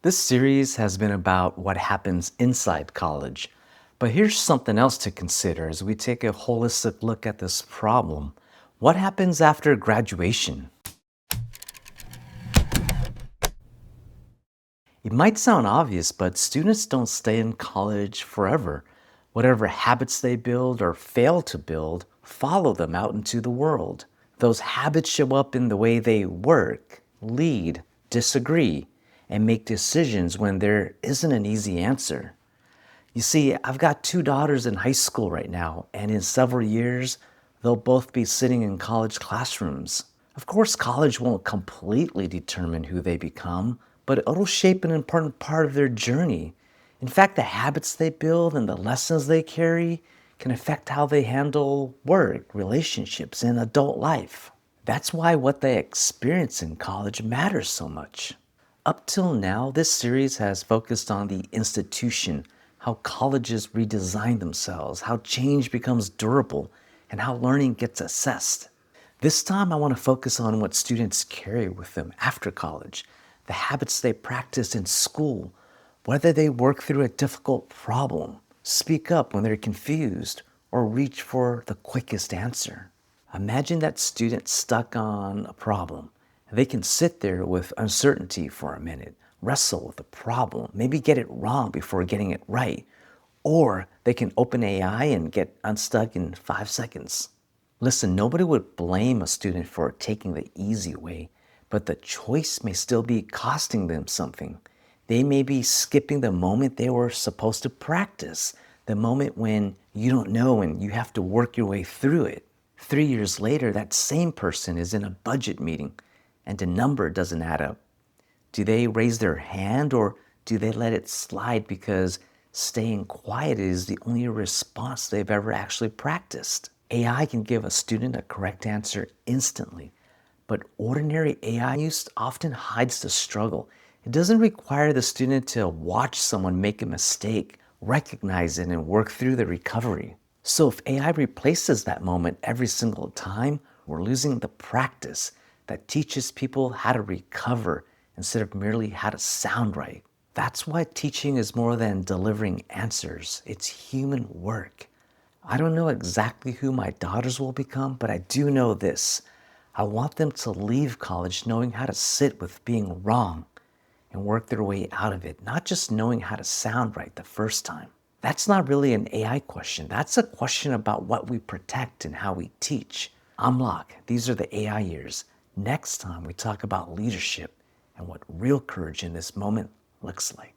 This series has been about what happens inside college. But here's something else to consider as we take a holistic look at this problem. What happens after graduation? It might sound obvious, but students don't stay in college forever. Whatever habits they build or fail to build follow them out into the world. Those habits show up in the way they work, lead, disagree, and make decisions when there isn't an easy answer. You see, I've got two daughters in high school right now, and in several years, they'll both be sitting in college classrooms. Of course, college won't completely determine who they become, but it'll shape an important part of their journey. In fact, the habits they build and the lessons they carry can affect how they handle work, relationships, and adult life. That's why what they experience in college matters so much. Up till now, this series has focused on the institution, how colleges redesign themselves, how change becomes durable, and how learning gets assessed. This time, I want to focus on what students carry with them after college, the habits they practice in school, whether they work through a difficult problem, speak up when they're confused, or reach for the quickest answer. Imagine that student stuck on a problem. They can sit there with uncertainty for a minute, wrestle with the problem, maybe get it wrong before getting it right, or they can open AI and get unstuck in 5 seconds. Listen, nobody would blame a student for taking the easy way, but the choice may still be costing them something. They may be skipping the moment they were supposed to practice, the moment when you don't know and you have to work your way through it. 3 years later, that same person is in a budget meeting and the number doesn't add up. Do they raise their hand or do they let it slide because staying quiet is the only response they've ever actually practiced? AI can give a student a correct answer instantly, but ordinary AI use often hides the struggle. It doesn't require the student to watch someone make a mistake, recognize it, and work through the recovery. So if AI replaces that moment every single time, we're losing the practice that teaches people how to recover instead of merely how to sound right. That's why teaching is more than delivering answers. It's human work. I don't know exactly who my daughters will become, but I do know this. I want them to leave college knowing how to sit with being wrong and work their way out of it, not just knowing how to sound right the first time. That's not really an AI question. That's a question about what we protect and how we teach. I'm Locke. These are the AI years. Next time we talk about leadership and what real courage in this moment looks like.